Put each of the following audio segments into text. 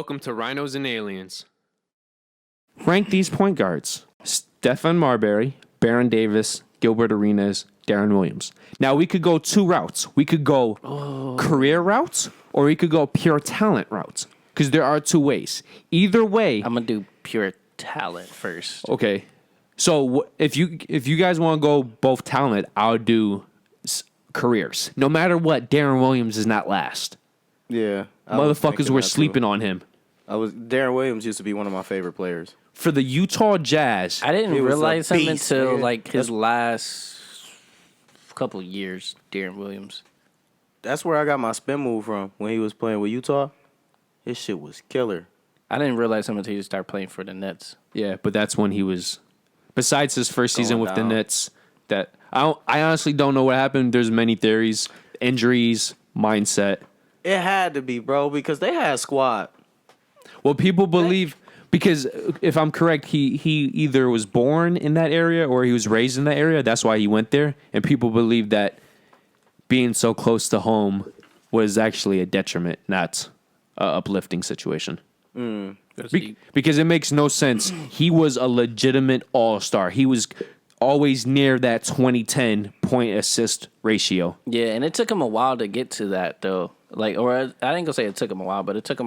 Welcome to Rhinos and Aliens. Rank these point guards. Stephen Marbury, Baron Davis, Gilbert Arenas, Darren Williams. Now, we could go two routes. We could go career routes, or we could go pure talent routes. Because there are two ways. Either way... I'm going to do pure talent first. Okay. So, if you guys want to go both talent, I'll do careers. No matter what, Darren Williams is not last. Yeah. Motherfuckers were sleeping on him. Darren Williams used to be one of my favorite players. For the Utah Jazz. I didn't realize him beast, until man. like his last couple years, Darren Williams. That's where I got my spin move from when he was playing with Utah. His shit was killer. I didn't realize him until he started playing for the Nets. Yeah, but that's when he was... Besides his first season with the Nets, that I honestly don't know what happened. There's many theories. Injuries, mindset. It had to be, bro, because they had a squad. Well, people believe... Because if I'm correct, he either was born in that area or he was raised in that area. That's why he went there. And people believe that being so close to home was actually a detriment, not an uplifting situation. Because it makes no sense. He was a legitimate all-star. He was always near that 2010 point assist ratio. Yeah, and it took him a while to get to that, though. Like, or I ain't gonna say it took him a while, but it took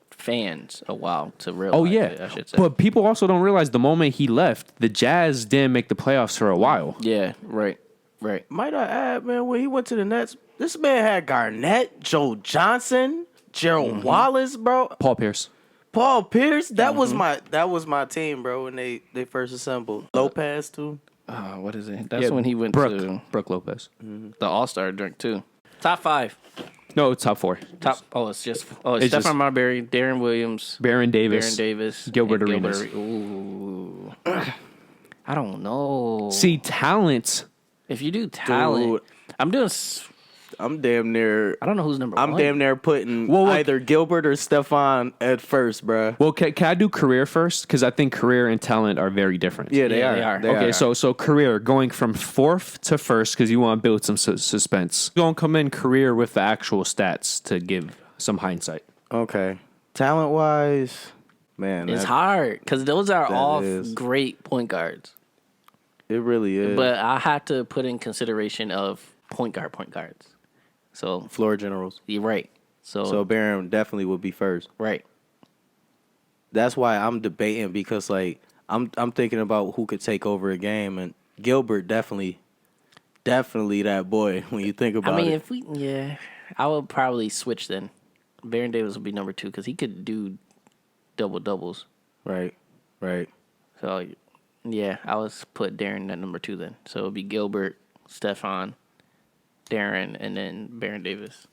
fans a while to realize. Oh yeah, it, I should say. But people also don't realize the moment he left, the Jazz didn't make the playoffs for a while. Yeah, right. Might I add, man, when he went to the Nets, this man had Garnett, Joe Johnson, Gerald Wallace, bro. Paul Pierce. That was my team, bro, when they first assembled. Lopez too. What is it? That's when he went to Brooke Lopez. the All-Star drink too. Top 5. No, top 4. It's Stephen Marbury, Darren Williams, Baron Davis, Gilbert Arenas. Ooh. I don't know. See, talent. If you do talent, Dude, I'm damn near. I don't know who's number 1. I'm damn near putting Well, either Gilbert or Stefan at first, bro. Well, can I do career first? Because I think career and talent are very different. Yeah, they Yeah, are. they are. Okay, so career, going from 4th to 1st, because you want to build some suspense. You're going to come in career with the actual stats to give some hindsight. Okay, talent wise, man, It's hard because those are all is. great point guards. It really is. But I have to put in consideration of point guards. So floor generals. you're right. So Barron definitely would be first. Right. That's why I'm debating because like I'm thinking about who could take over a game, and Gilbert definitely that boy when you think about it. I mean, I would probably switch then. Baron Davis would be number 2 because he could do double doubles. Right. So yeah, I would put Darren at number 2 then. So it would be Gilbert, Stefan, Darren, and then Baron Davis,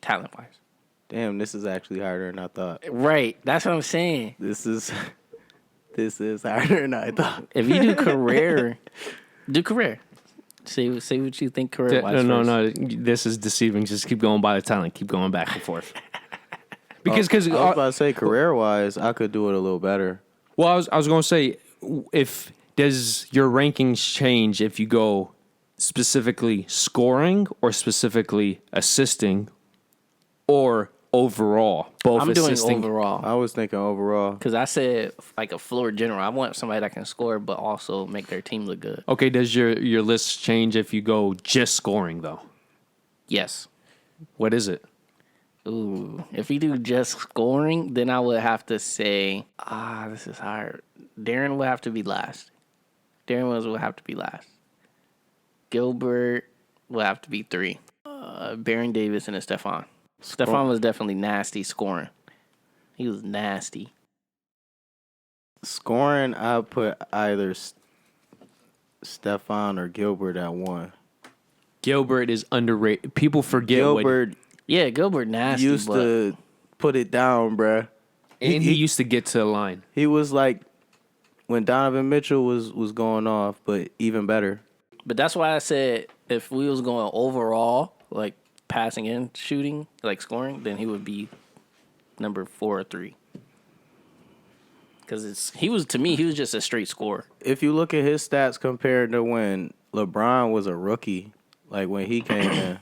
talent wise. Damn, this is actually harder than I thought. Right, that's what I'm saying. This is harder than I thought. If you do career, do career. See what you think career wise. No. This is deceiving. Just keep going by the talent. Keep going back and forth. Because I was about to say career wise, I could do it a little better. Well, I was going to say, does your rankings change if you go specifically scoring or specifically assisting or overall? Both I'm doing assisting. overall I was thinking overall. because I said like a floor general. I want somebody that can score but also make their team look good. Okay, does your list change if you go just scoring though? Yes. What is it? Ooh, if you do just scoring, then I would have to say, this is hard. Darren would have to be last. Darren Williams would have to be last. Gilbert would have to be 3. Baron Davis and then Stefan. Stefan was definitely nasty scoring. He was nasty. Scoring, I put either Stefan or Gilbert at 1. Gilbert is underrated. People forget Gilbert Yeah, Gilbert nasty. used to put it down, bruh. and he used to get to the line. He was like when Donovan Mitchell was going off, but even better. But that's why I said if we was going overall, like passing and shooting, like scoring, then he would be number 4 or 3. Because he was just a straight scorer. If you look at his stats compared to when LeBron was a rookie, like when he came in,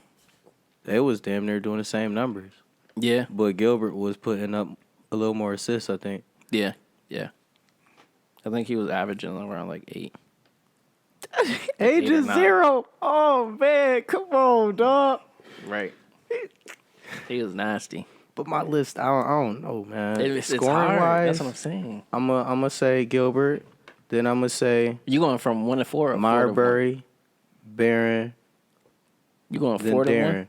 they was damn near doing the same numbers. Yeah. But Gilbert was putting up a little more assists, I think. Yeah. I think he was averaging around like 8. Age Eight or is nine. 0. Oh man, come on, dog. Right. He was nasty. But my list, I don't know, man. It's Scoring hard. wise, That's what I'm saying. I'm gonna say Gilbert. Then I'm gonna say You going from 1 to 4 or 4 to 1? Marbury, Barron, You going then 4 to 1? Darren.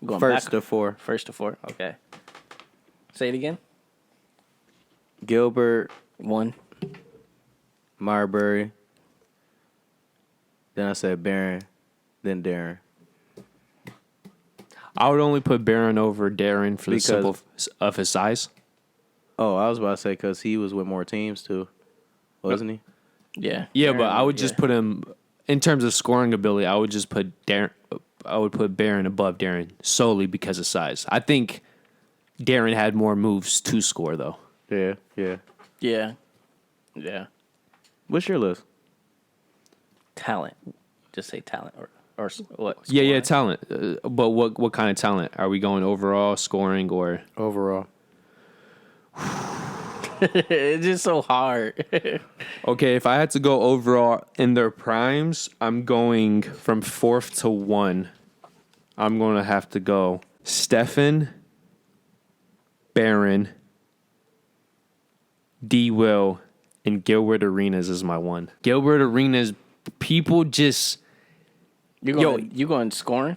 You going First back? to 4. First to 4. Okay. Say it again. Gilbert, 1. Marbury. Then I said Barron, then Darren. I would only put Barron over Darren for the Because- simple of his size. Oh, I was about to say because he was with more teams too, wasn't he? Yeah. Yeah, Darren, but I would just put him in terms of scoring ability. I would just put Darren. I would put Barron above Darren solely because of size. I think Darren had more moves to score though. Yeah. Yeah. What's your list? Talent. Just say talent or what? Yeah, Scoring? talent. But what kind of talent are we going overall scoring or? Overall. It's just so hard. Okay, if I had to go overall in their primes, I'm going from 4th to 1. I'm going to have to go Stefan, Barron, D. Will, and Gilbert Arenas is my 1. Gilbert Arenas, people just You going scoring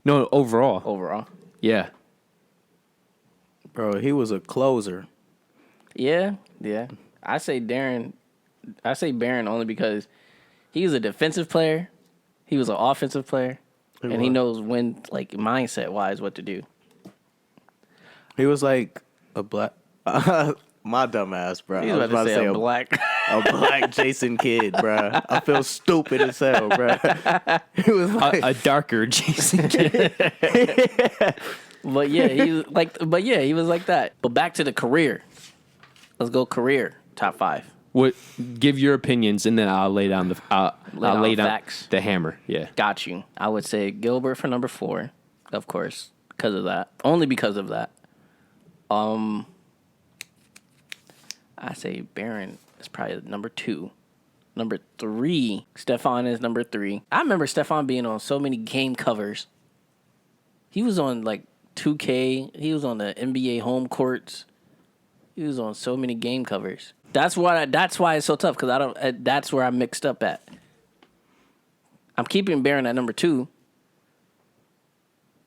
no overall. overall? Yeah, Bro, he was a closer. Yeah. I say Barron only because he was a defensive player. He was an offensive player. And he knows when, like, mindset wise, what to do. He was like a black. My dumb ass, bro. He's I was about to say a black. a black Jason Kidd, bro. I feel stupid as hell, bro. He was like, a darker Jason Kidd. But yeah, he was like that. But back to the career. Let's go career top 5. What? Give your opinions, and then I'll lay down the I'll lay down facts. the hammer. Yeah. Got you. I would say Gilbert for number 4, of course, because of that. Only because of that. I say Barron is probably number 2. Number 3, Stefan is number 3. I remember Stefan being on so many game covers. He was on like 2K. He was on the NBA home courts. He was on so many game covers. That's why it's so tough because that's where I mixed up at. I'm keeping Barron at number 2,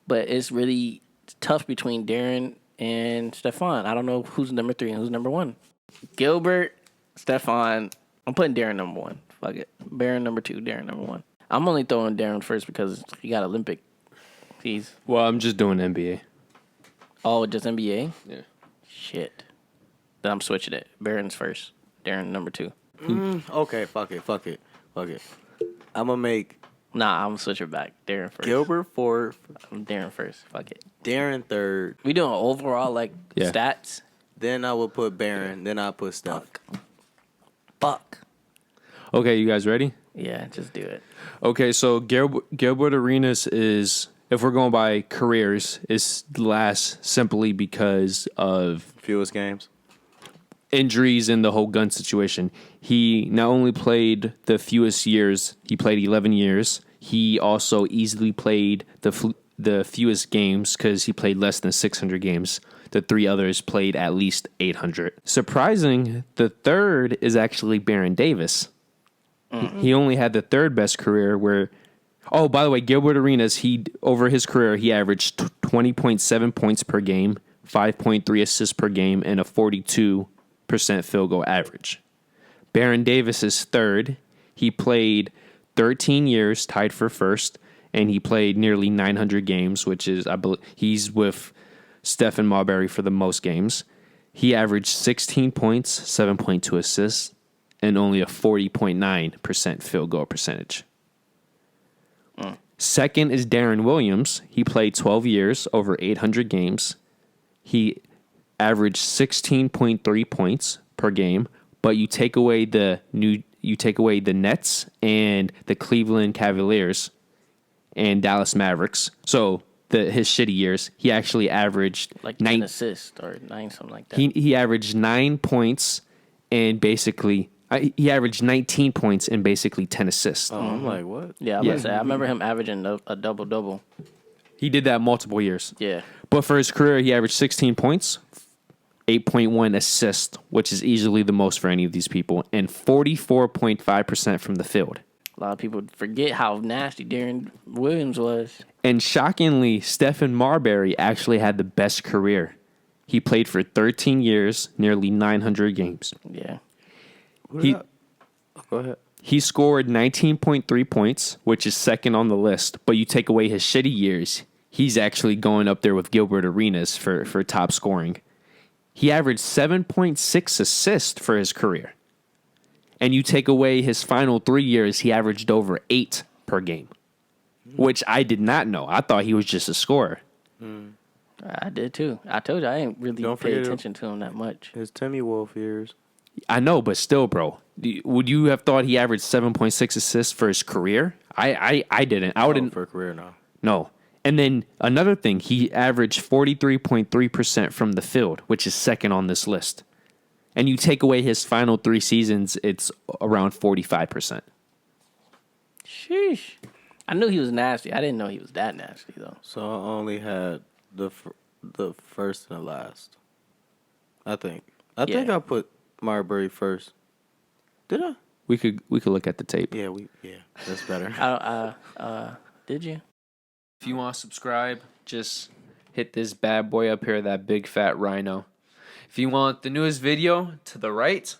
but it's really tough between Darren and Stefan. I don't know who's number 3 and who's number 1. Gilbert, Stefan. I'm putting Darren number 1. Fuck it. Barron number 2, Darren number 1. I'm only throwing Darren first because he got Olympic. Well, I'm just doing NBA. Oh, just NBA? Yeah. Shit. Then I'm switching it. Barron's first. Darren number 2. okay, fuck it. I'm gonna make Nah, I'm switching back. Darren first. Gilbert 4th, I'm Darren first. Fuck it. Darren 3rd. We doing overall Yeah. stats? Then I will put Barron. Then I'll put Steph. Fuck. Okay, you guys ready? Yeah, just do it. Okay, so Gilbert Arenas is, if we're going by careers, is last simply because of Fewest games. injuries and the whole gun situation. He not only played the fewest years, he played 11 years. He also easily played the fewest games because he played less than 600 games. The 3 others played at least 800. Surprising, the 3rd is actually Baron Davis. He only had the 3rd best career where... Oh, by the way, Gilbert Arenas, over his career, he averaged 20.7 points per game, 5.3 assists per game, and a 42% field goal average. Baron Davis is 3rd. He played 13 years, tied for 1st, and he played nearly 900 games, which is, I believe, he's with Stephen Marbury for the most games. He averaged 16 points, 7.2 assists, and only a 40.9% field goal percentage. 2nd is Darren Williams. He played 12 years, over 800 games. He averaged 16.3 points per game, but you take away the Nets and the Cleveland Cavaliers and Dallas Mavericks. So his shitty years, he actually averaged Like 10 assists or 9, something like that. he averaged 9 points and basically he averaged 19 points and basically 10 assists. Oh, I'm like, what? Yeah, I remember him averaging a double-double. He did that multiple years. Yeah. But for his career, he averaged 16 points, 8.1 assists, which is easily the most for any of these people, and 44.5% from the field. A lot of people forget how nasty Darren Williams was. And shockingly, Stephen Marbury actually had the best career. He played for 13 years, nearly 900 games. Yeah. Go ahead. He scored 19.3 points, which is second on the list. But you take away his shitty years, he's actually going up there with Gilbert Arenas for top scoring. He averaged 7.6 assists for his career. And you take away his final 3 years, he averaged over 8 per game, which I did not know. I thought he was just a scorer. I did too. I told you I didn't really Don't pay forget attention to him that much. His Timmy Wolf years. I know, but still, bro. Would you have thought he averaged 7.6 assists for his career? I didn't. I wouldn't. For a career now. No. And then another thing, he averaged 43.3% from the field, which is second on this list. And you take away his final 3 seasons, it's around 45%. Sheesh. I knew he was nasty. I didn't know he was that nasty, though. So I only had the first and the last. I think Yeah. I put Marbury first. Did I? We could look at the tape. Yeah, that's better. Did you? If you want to subscribe, just hit this bad boy up here, that big fat rhino. If you want the newest video, to the right.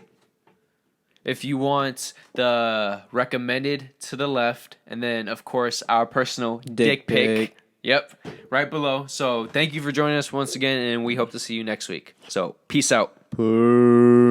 If you want the recommended, to the left. And then, of course, our personal dick pic. Yep, right below. So thank you for joining us once again, and we hope to see you next week. So peace out. Peace.